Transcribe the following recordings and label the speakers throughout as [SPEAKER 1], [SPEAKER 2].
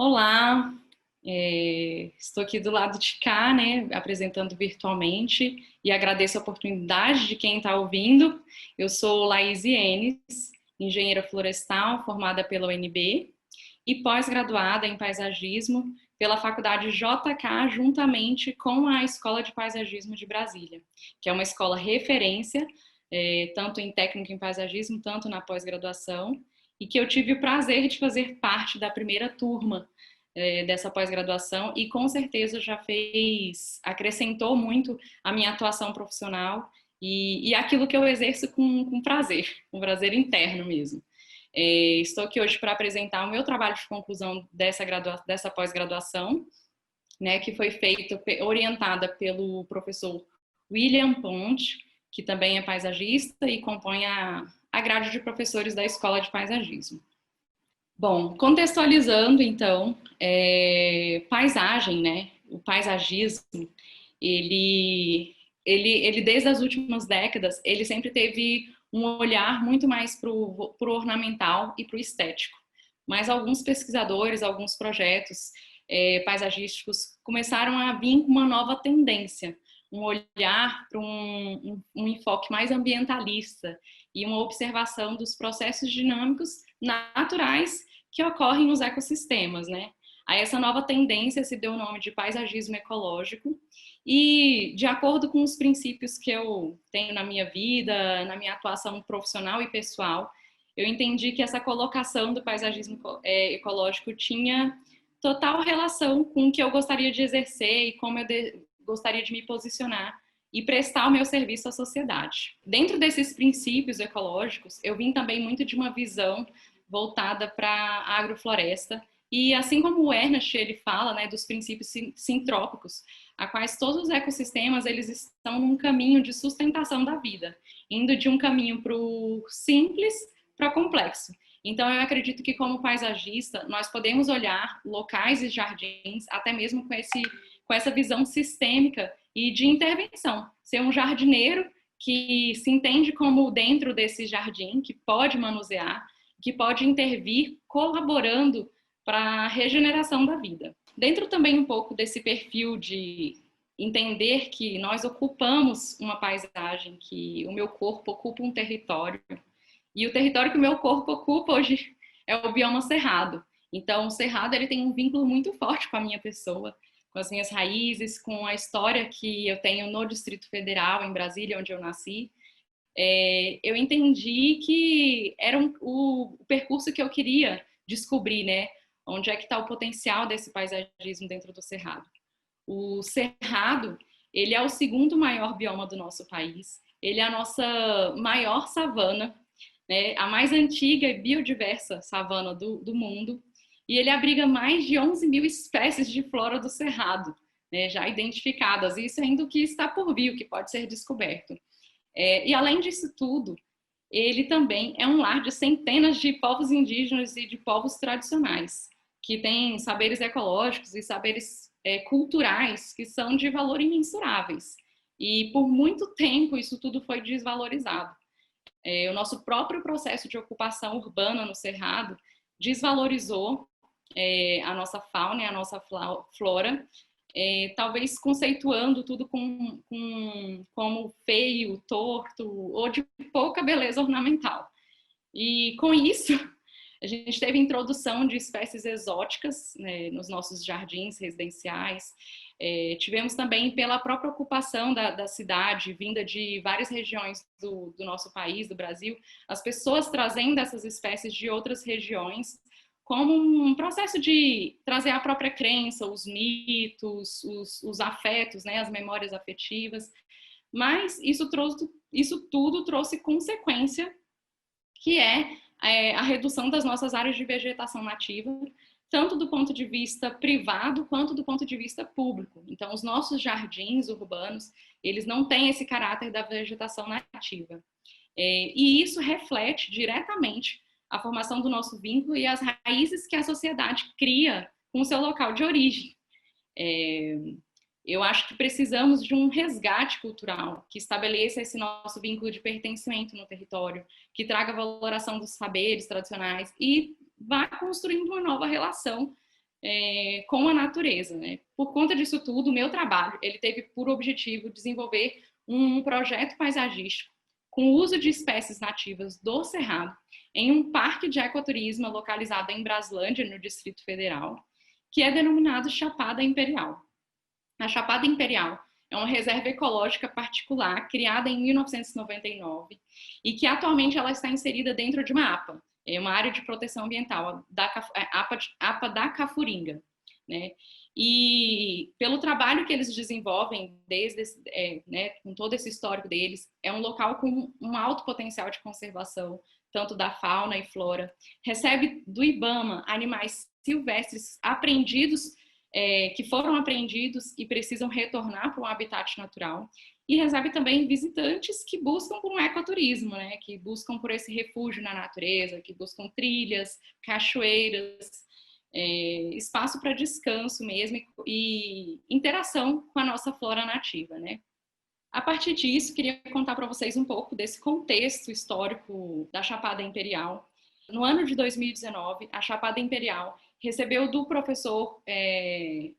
[SPEAKER 1] Olá, estou aqui do lado de cá, né, apresentando virtualmente e agradeço a oportunidade de quem está ouvindo. Eu sou Laís Enes, engenheira florestal formada pela UNB e pós-graduada em paisagismo pela Faculdade JK, juntamente com a Escola de Paisagismo de Brasília, que é uma escola referência, tanto em técnica em paisagismo, tanto na pós-graduação, e que eu tive o prazer de fazer parte da primeira turma dessa pós-graduação e com certeza já acrescentou muito a minha atuação profissional e aquilo que eu exerço com prazer interno mesmo. Estou aqui hoje para apresentar o meu trabalho de conclusão dessa pós-graduação, né, que foi orientada pelo professor William Pont, que também é paisagista e compõe a grade de professores da Escola de Paisagismo. Bom, contextualizando então, paisagem, né? O paisagismo, ele desde as últimas décadas, ele sempre teve um olhar muito mais para o ornamental e para o estético. Mas alguns pesquisadores, alguns projetos paisagísticos começaram a vir com uma nova tendência, um olhar para um enfoque mais ambientalista e uma observação dos processos dinâmicos naturais que ocorrem nos ecossistemas, né? A essa nova tendência se deu o nome de paisagismo ecológico e, de acordo com os princípios que eu tenho na minha vida, na minha atuação profissional e pessoal, eu entendi que essa colocação do paisagismo ecológico tinha total relação com o que eu gostaria de exercer e como eu gostaria de me posicionar e prestar o meu serviço à sociedade. Dentro desses princípios ecológicos, eu vim também muito de uma visão voltada para a agrofloresta. E assim como o Ernest ele fala, né, dos princípios sintrópicos, a quais todos os ecossistemas eles estão num caminho de sustentação da vida, indo de um caminho para o simples para o complexo. Então eu acredito que como paisagista nós podemos olhar locais e jardins até mesmo com essa visão sistêmica e de intervenção, ser um jardineiro que se entende como dentro desse jardim, que pode manusear, que pode intervir colaborando para a regeneração da vida. Dentro também um pouco desse perfil de entender que nós ocupamos uma paisagem, que o meu corpo ocupa um território, e o território que o meu corpo ocupa hoje é o bioma cerrado. Então, o cerrado ele tem um vínculo muito forte com a minha pessoa, com as minhas raízes, com a história que eu tenho no Distrito Federal, em Brasília, onde eu nasci. Eu entendi que era o percurso que eu queria descobrir, né? Onde é que está o potencial desse paisagismo dentro do Cerrado. O Cerrado, ele é o segundo maior bioma do nosso país, ele é a nossa maior savana, né? A mais antiga e biodiversa savana do mundo, e ele abriga mais de 11 mil espécies de flora do Cerrado, né? Já identificadas, isso ainda o que está por vir, o que pode ser descoberto. E além disso tudo, ele também é um lar de centenas de povos indígenas e de povos tradicionais, que têm saberes ecológicos e saberes culturais que são de valor imensuráveis. E por muito tempo isso tudo foi desvalorizado. O nosso próprio processo de ocupação urbana no Cerrado desvalorizou a nossa fauna e a nossa flora, talvez conceituando tudo como feio, torto ou de pouca beleza ornamental. E com isso, a gente teve introdução de espécies exóticas, né, nos nossos jardins residenciais. Tivemos também, pela própria ocupação da cidade, vinda de várias regiões do nosso país, do Brasil, as pessoas trazendo essas espécies de outras regiões, como um processo de trazer a própria crença, os mitos, os afetos, né, as memórias afetivas. Mas isso tudo trouxe consequência, que a redução das nossas áreas de vegetação nativa, tanto do ponto de vista privado quanto do ponto de vista público. Então, os nossos jardins urbanos, eles não têm esse caráter da vegetação nativa. E isso reflete diretamente a formação do nosso vínculo e as raízes que a sociedade cria com o seu local de origem. Eu acho que precisamos de um resgate cultural que estabeleça esse nosso vínculo de pertencimento no território, que traga valoração dos saberes tradicionais e vá construindo uma nova relação com a natureza, né? Por conta disso tudo, o meu trabalho ele teve por objetivo desenvolver um projeto paisagístico com o uso de espécies nativas do Cerrado em um parque de ecoturismo localizado em Braslândia, no Distrito Federal, que é denominado Chapada Imperial. A Chapada Imperial é uma reserva ecológica particular criada em 1999 e que atualmente ela está inserida dentro de uma APA, uma área de proteção ambiental, APA da Cafuringa, né? E pelo trabalho que eles desenvolvem, com todo esse histórico deles, é um local com um alto potencial de conservação, tanto da fauna e flora. Recebe do IBAMA animais silvestres apreendidos, que foram apreendidos e precisam retornar para um habitat natural. E recebe também visitantes que buscam por um ecoturismo, né? Que buscam por esse refúgio na natureza, que buscam trilhas, cachoeiras, espaço para descanso mesmo e interação com a nossa flora nativa, né? A partir disso, queria contar para vocês um pouco desse contexto histórico da Chapada Imperial. No ano de 2019, a Chapada Imperial recebeu do professor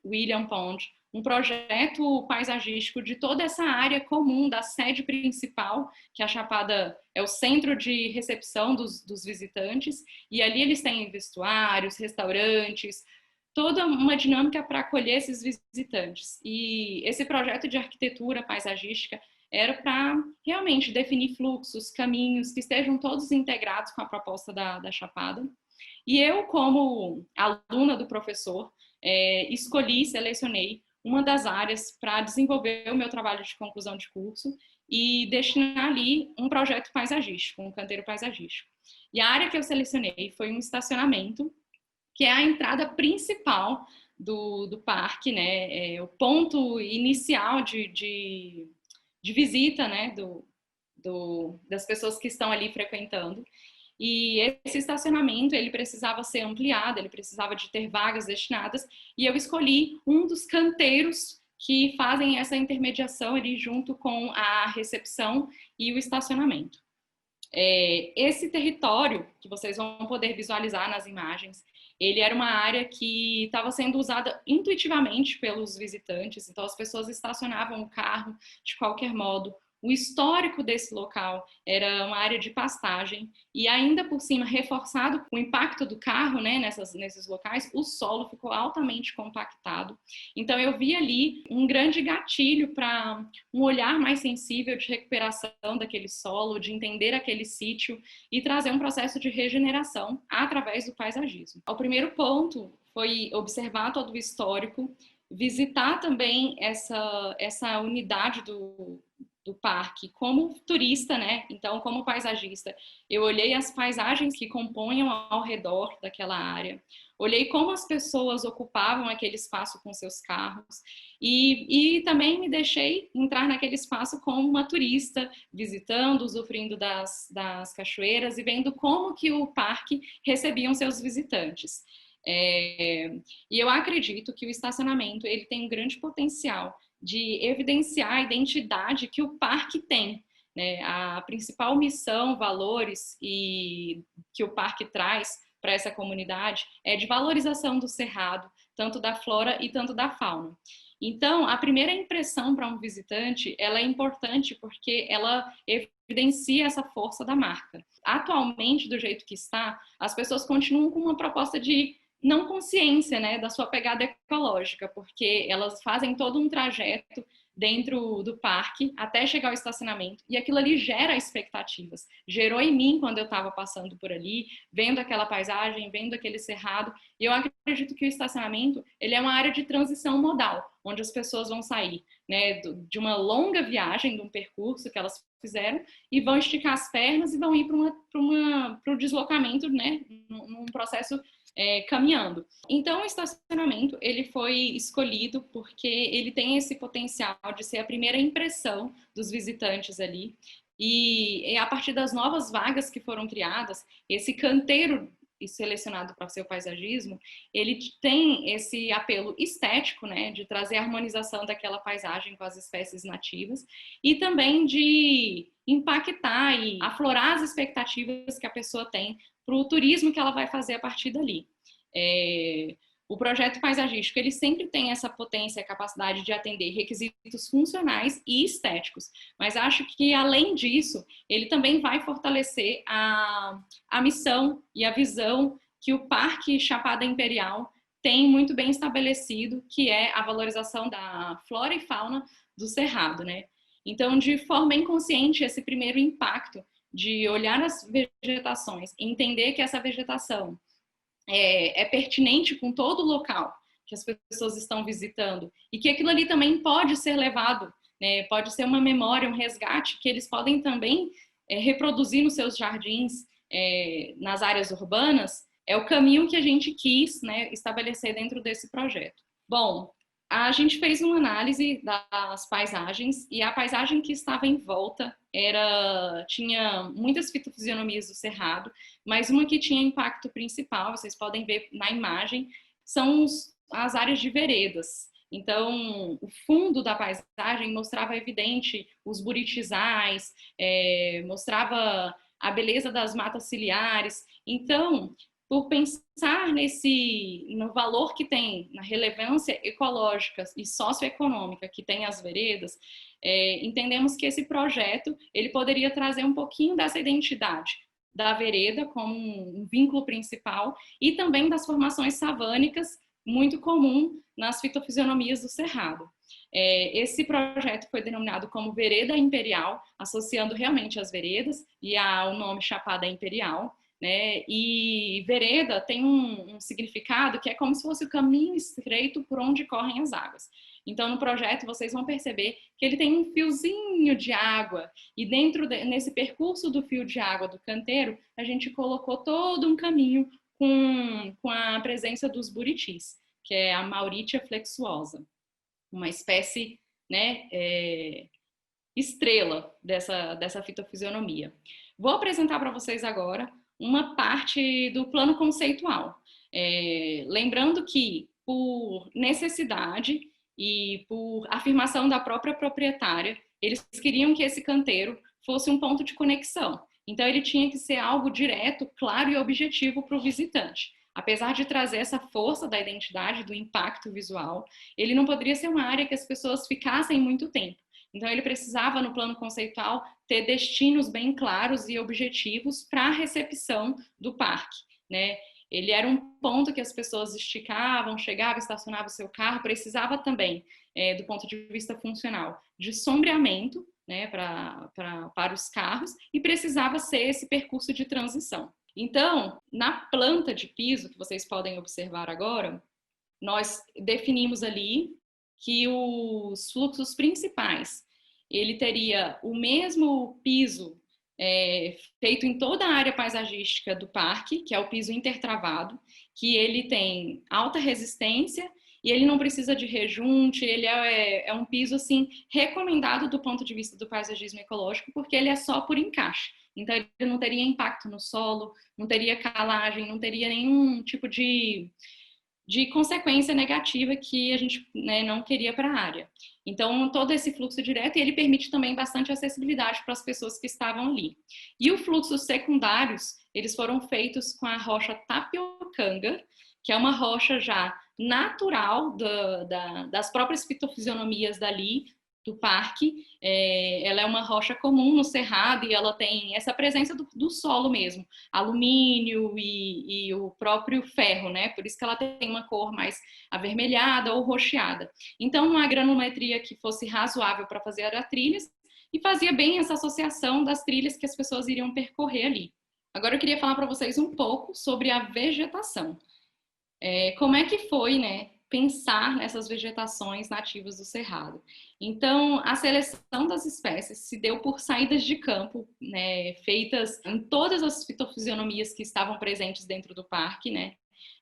[SPEAKER 1] William Pond um projeto paisagístico de toda essa área comum da sede principal, que a Chapada é o centro de recepção dos visitantes, e ali eles têm vestuários, restaurantes, toda uma dinâmica para acolher esses visitantes. E esse projeto de arquitetura paisagística era para realmente definir fluxos, caminhos que estejam todos integrados com a proposta da Chapada. E eu, como aluna do professor, selecionei uma das áreas para desenvolver o meu trabalho de conclusão de curso e destinar ali um projeto paisagístico, um canteiro paisagístico. E a área que eu selecionei foi um estacionamento, que é a entrada principal do parque, né? O ponto inicial de visita, né? Das pessoas que estão ali frequentando. E esse estacionamento, ele precisava ser ampliado, ele precisava de ter vagas destinadas, e eu escolhi um dos canteiros que fazem essa intermediação ali junto com a recepção e o estacionamento. Esse território, que vocês vão poder visualizar nas imagens, ele era uma área que estava sendo usada intuitivamente pelos visitantes, então as pessoas estacionavam o carro de qualquer modo. O histórico desse local era uma área de pastagem e ainda por cima, reforçado com o impacto do carro, né, nesses locais, o solo ficou altamente compactado. Então eu vi ali um grande gatilho para um olhar mais sensível de recuperação daquele solo, de entender aquele sítio e trazer um processo de regeneração através do paisagismo. O primeiro ponto foi observar todo o histórico, visitar também essa unidade do parque como turista, né? Então, como paisagista, eu olhei as paisagens que compunham ao redor daquela área, olhei como as pessoas ocupavam aquele espaço com seus carros e também me deixei entrar naquele espaço como uma turista, visitando, usufruindo das cachoeiras e vendo como que o parque recebia seus visitantes. E eu acredito que o estacionamento ele tem um grande potencial de evidenciar a identidade que o parque tem, né? A principal missão, valores e que o parque traz para essa comunidade é de valorização do cerrado, tanto da flora e tanto da fauna. Então, a primeira impressão para um visitante, ela é importante porque ela evidencia essa força da marca. Atualmente, do jeito que está, as pessoas continuam com uma proposta de não consciência, né, da sua pegada ecológica, porque elas fazem todo um trajeto dentro do parque até chegar ao estacionamento e aquilo ali gera expectativas. Gerou em mim quando eu estava passando por ali, vendo aquela paisagem, vendo aquele cerrado, e eu acredito que o estacionamento ele é uma área de transição modal, onde as pessoas vão sair, né, de uma longa viagem, de um percurso que elas fizeram e vão esticar as pernas e vão ir para o deslocamento, né, num processo caminhando. Então, o estacionamento ele foi escolhido porque ele tem esse potencial de ser a primeira impressão dos visitantes ali. E a partir das novas vagas que foram criadas, esse canteiro selecionado para o seu paisagismo, ele tem esse apelo estético, né, de trazer a harmonização daquela paisagem com as espécies nativas e também de impactar e aflorar as expectativas que a pessoa tem para o turismo que ela vai fazer a partir dali. O projeto paisagístico, ele sempre tem essa potência, a capacidade de atender requisitos funcionais e estéticos, mas acho que, além disso, ele também vai fortalecer a missão e a visão que o Parque Chapada Imperial tem muito bem estabelecido, que é a valorização da flora e fauna do Cerrado, né? Então, de forma inconsciente, esse primeiro impacto de olhar as vegetações, entender que essa vegetação é pertinente com todo o local que as pessoas estão visitando e que aquilo ali também pode ser levado, né, pode ser uma memória, um resgate que eles podem também reproduzir nos seus jardins, nas áreas urbanas, é o caminho que a gente quis, né, estabelecer dentro desse projeto. Bom, a gente fez uma análise das paisagens e a paisagem que estava em volta tinha muitas fitofisionomias do cerrado, mas uma que tinha impacto principal, vocês podem ver na imagem, são as áreas de veredas. Então, o fundo da paisagem mostrava evidente os buritizais, mostrava a beleza das matas ciliares. Então, por pensar no valor que tem, na relevância ecológica e socioeconômica que tem as veredas, entendemos que esse projeto ele poderia trazer um pouquinho dessa identidade da vereda como um vínculo principal e também das formações savânicas, muito comum nas fitofisionomias do Cerrado. Esse projeto foi denominado como Vereda Imperial, associando realmente as veredas e ao nome Chapada Imperial, né? E vereda tem um significado que é como se fosse o caminho estreito por onde correm as águas. Então, no projeto, vocês vão perceber que ele tem um fiozinho de água e nesse percurso do fio de água do canteiro, a gente colocou todo um caminho com a presença dos buritis, que é a Mauritia flexuosa, uma espécie, né, estrela dessa fitofisionomia. Vou apresentar para vocês agora uma parte do plano conceitual. Lembrando que, por necessidade e por afirmação da própria proprietária, eles queriam que esse canteiro fosse um ponto de conexão. Então, ele tinha que ser algo direto, claro e objetivo para o visitante. Apesar de trazer essa força da identidade, do impacto visual, ele não poderia ser uma área que as pessoas ficassem muito tempo. Então, ele precisava, no plano conceitual, ter destinos bem claros e objetivos para a recepção do parque, né? Ele era um ponto que as pessoas esticavam, chegavam, estacionavam o seu carro, precisava também, do ponto de vista funcional, de sombreamento, né, para os carros, e precisava ser esse percurso de transição. Então, na planta de piso, que vocês podem observar agora, nós definimos ali que os fluxos principais, ele teria o mesmo piso feito em toda a área paisagística do parque, que é o piso intertravado, que ele tem alta resistência e ele não precisa de rejunte, ele é um piso assim recomendado do ponto de vista do paisagismo ecológico, porque ele é só por encaixe. Então ele não teria impacto no solo, não teria calagem, não teria nenhum tipo de consequência negativa que a gente, né, não queria para a área. Então, todo esse fluxo direto, ele permite também bastante acessibilidade para as pessoas que estavam ali. E os fluxos secundários, eles foram feitos com a rocha tapiocanga, que é uma rocha já natural das próprias fitofisionomias dali, do parque. Ela é uma rocha comum no cerrado e ela tem essa presença do solo mesmo, alumínio e o próprio ferro, né? Por isso que ela tem uma cor mais avermelhada ou roxeada. Então, uma granulometria que fosse razoável para fazer as trilhas e fazia bem essa associação das trilhas que as pessoas iriam percorrer ali. Agora eu queria falar para vocês um pouco sobre a vegetação. Como é que foi, né, pensar nessas vegetações nativas do Cerrado? Então, a seleção das espécies se deu por saídas de campo, né, feitas em todas as fitofisionomias que estavam presentes dentro do parque, né?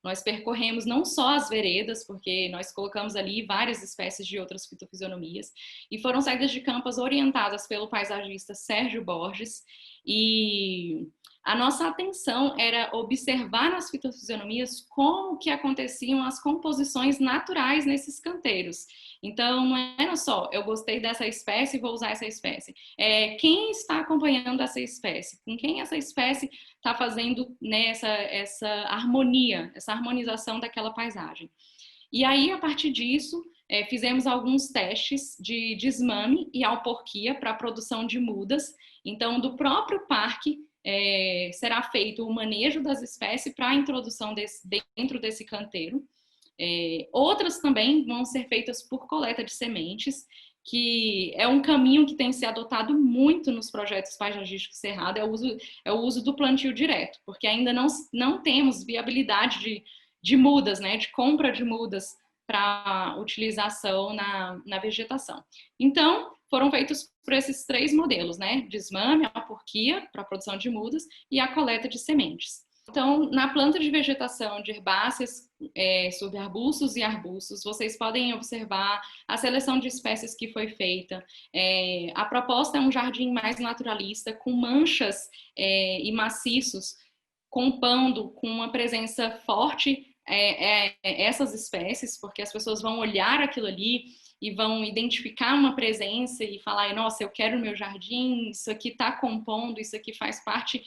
[SPEAKER 1] Nós percorremos não só as veredas, porque nós colocamos ali várias espécies de outras fitofisionomias, e foram saídas de campos orientadas pelo paisagista Sérgio Borges, E a nossa atenção era observar nas fitofisionomias como que aconteciam as composições naturais nesses canteiros. Então, não era só, eu gostei dessa espécie e vou usar essa espécie. Quem está acompanhando essa espécie? Com quem essa espécie está fazendo, né, essa harmonia, essa harmonização daquela paisagem. E aí, a partir disso, fizemos alguns testes de desmame e alporquia para a produção de mudas. Então, do próprio parque, será feito o manejo das espécies para a introdução dentro desse canteiro. Outras também vão ser feitas por coleta de sementes, que é um caminho que tem se adotado muito nos projetos paisagísticos Cerrado, é o uso do plantio direto, porque ainda não temos viabilidade de mudas, né, de compra de mudas para utilização na vegetação. Então, foram feitos por esses 3 modelos, né, desmame, a alporquia para a produção de mudas e a coleta de sementes. Então, na planta de vegetação de herbáceas, subarbustos e arbustos, vocês podem observar a seleção de espécies que foi feita. A proposta é um jardim mais naturalista, com manchas e maciços, compondo com uma presença forte essas espécies, porque as pessoas vão olhar aquilo ali e vão identificar uma presença e falar, nossa, eu quero o meu jardim, isso aqui está compondo, isso aqui faz parte,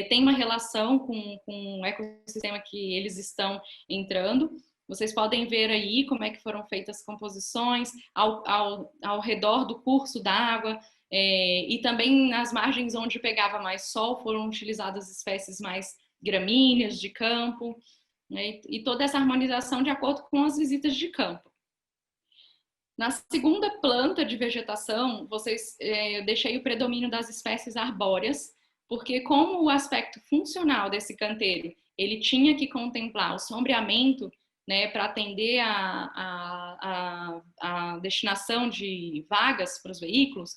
[SPEAKER 1] tem uma relação com o ecossistema que eles estão entrando. Vocês podem ver aí como é que foram feitas as composições ao redor do curso d'água, e também nas margens onde pegava mais sol foram utilizadas espécies mais gramíneas de campo, né, e toda essa harmonização de acordo com as visitas de campo. Na segunda planta de vegetação, eu deixei o predomínio das espécies arbóreas, porque como o aspecto funcional desse canteiro, ele tinha que contemplar o sombreamento, né, para atender a destinação de vagas para os veículos,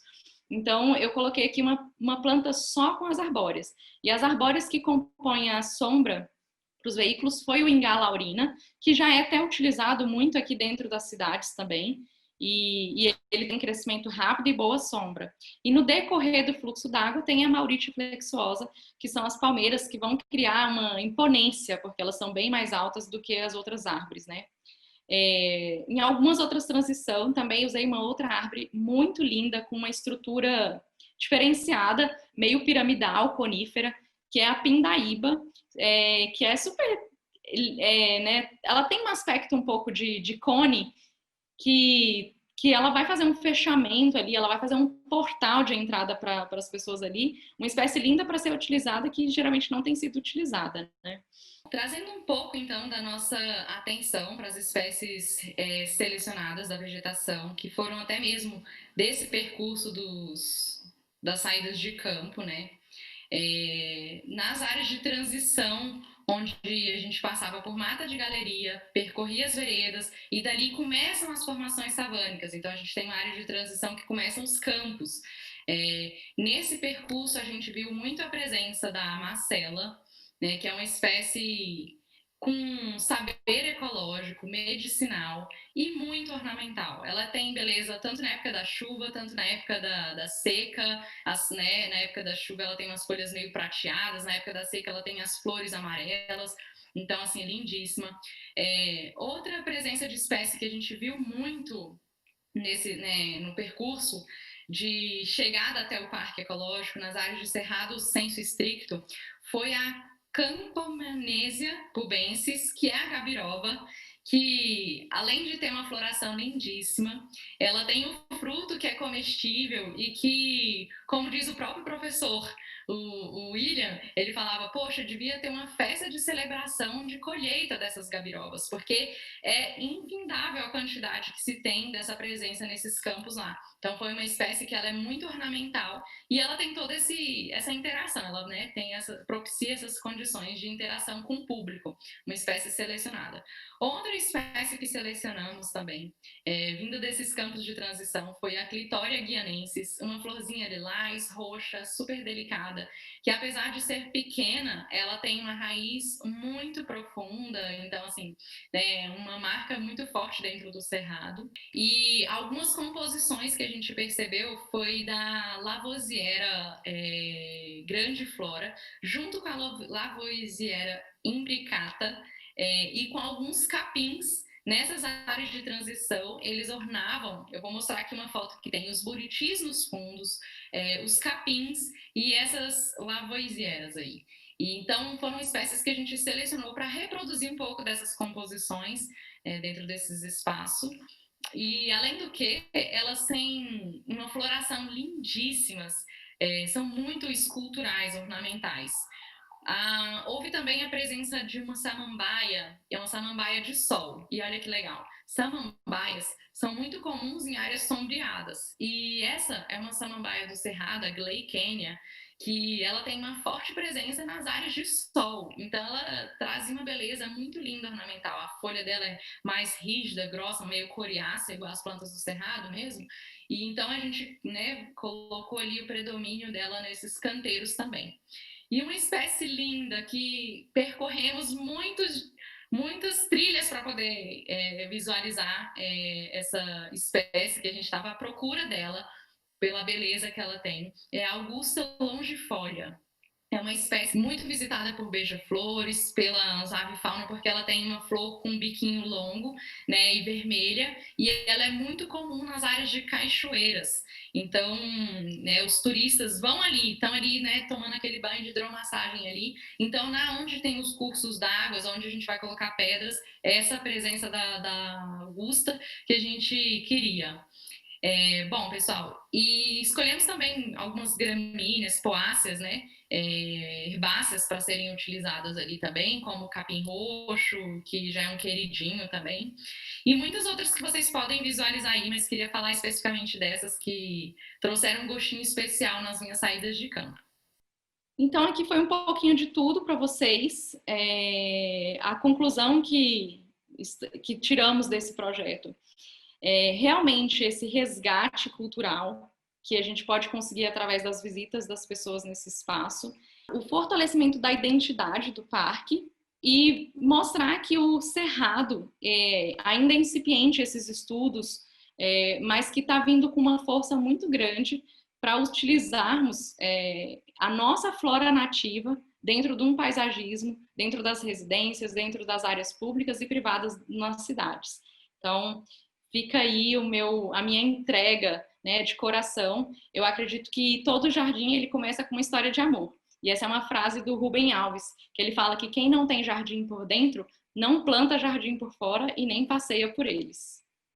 [SPEAKER 1] então eu coloquei aqui uma planta só com as arbóreas. E as arbóreas que compõem a sombra para os veículos foi o ingá laurina, que já é até utilizado muito aqui dentro das cidades também, e ele tem crescimento rápido e boa sombra. E no decorrer do fluxo d'água tem a Mauritia flexuosa, que são as palmeiras que vão criar uma imponência, porque elas são bem mais altas do que as outras árvores, né? Em algumas outras transições também usei uma outra árvore muito linda, com uma estrutura diferenciada, meio piramidal, conífera, que é a pindaíba, que é super... né? Ela tem um aspecto um pouco de cone, que ela vai fazer um fechamento ali, ela vai fazer um portal de entrada para as pessoas ali, uma espécie linda para ser utilizada que geralmente não tem sido utilizada, né? Trazendo um pouco, então, da nossa atenção para as espécies selecionadas da vegetação, que foram até mesmo desse percurso das saídas de campo, né? Nas áreas de transição, onde a gente passava por mata de galeria, percorria as veredas e dali começam as formações savânicas. Então a gente tem uma área de transição que começam os campos. Nesse percurso a gente viu muito a presença da macela, né, que é uma espécie com saber ecológico, medicinal e muito ornamental. Ela tem beleza tanto na época da chuva, tanto na época da seca. Né, na época da chuva ela tem umas folhas meio prateadas, na época da seca ela tem as flores amarelas. Então, assim, é lindíssima. Outra presença de espécie que a gente viu muito né, no percurso de chegada até o Parque Ecológico, nas áreas de cerrado sensu stricto, foi a Campomanesia pubensis, que é a gabiroba, que além de ter uma floração lindíssima, ela tem um fruto que é comestível e que, como diz o próprio professor, o William, ele falava, poxa, devia ter uma festa de celebração de colheita dessas gabirobas, porque é infindável a quantidade que se tem dessa presença nesses campos lá. Então foi uma espécie que ela é muito ornamental e ela tem toda essa interação, ela, né, propicia essas condições de interação com o público, uma espécie selecionada. Outra espécie que selecionamos também, vindo desses campos de transição, foi a Clitoria guianensis, uma florzinha lilás, roxa, super delicada, que apesar de ser pequena, ela tem uma raiz muito profunda, então assim, uma marca muito forte forte dentro do Cerrado. E algumas composições que a gente percebeu foi da Lavoisiera grandiflora, junto com a Lavoisiera imbricata, e com alguns capins. Nessas áreas de transição, eles ornavam, eu vou mostrar aqui uma foto que tem os buritis nos fundos, os capins e essas lavoisieras aí. E, então, foram espécies que a gente selecionou para reproduzir um pouco dessas composições dentro desses espaços. E, além do que, elas têm uma floração lindíssimas, são muito esculturais, ornamentais. Houve também a presença de uma samambaia, que é uma samambaia de sol. E olha que legal, samambaias são muito comuns em áreas sombreadas. E essa é uma samambaia do Cerrado, a Gleichenia, que ela tem uma forte presença nas áreas de sol. Então ela traz uma beleza muito linda ornamental. A folha dela é mais rígida, grossa, meio coriácea, igual as plantas do Cerrado mesmo. E então a gente, né, colocou ali o predomínio dela nesses canteiros também. E uma espécie linda que percorremos muitas trilhas para poder visualizar essa espécie que a gente estava à procura dela, pela beleza que ela tem, é a Augusta longifolia. É uma espécie muito visitada por beija-flores, pelas avifauna, porque ela tem uma flor com um biquinho longo, né, e vermelha, e ela é muito comum nas áreas de cachoeiras. Então, né, os turistas vão ali, estão ali, né, tomando aquele banho de hidromassagem ali. Então, na onde tem os cursos d'água, onde a gente vai colocar pedras, essa presença da Augusta que a gente queria. Bom, pessoal, e escolhemos também algumas gramíneas, poáceas, né, herbáceas para serem utilizadas ali também, como o capim roxo, que já é um queridinho também, e muitas outras que vocês podem visualizar aí, mas queria falar especificamente dessas que trouxeram um gostinho especial nas minhas saídas de campo. Então, aqui foi um pouquinho de tudo para vocês. A conclusão que tiramos desse projeto realmente esse resgate cultural que a gente pode conseguir através das visitas das pessoas nesse espaço, o fortalecimento da identidade do parque e mostrar que o Cerrado, ainda é incipiente esses estudos, mas que está vindo com uma força muito grande para utilizarmos a nossa flora nativa dentro de um paisagismo, dentro das residências, dentro das áreas públicas e privadas nas cidades. Então, fica aí a minha entrega, né, de coração. Eu acredito que todo jardim ele começa com uma história de amor. E essa é uma frase do Rubem Alves, que ele fala que quem não tem jardim por dentro não planta jardim por fora e nem passeia por eles.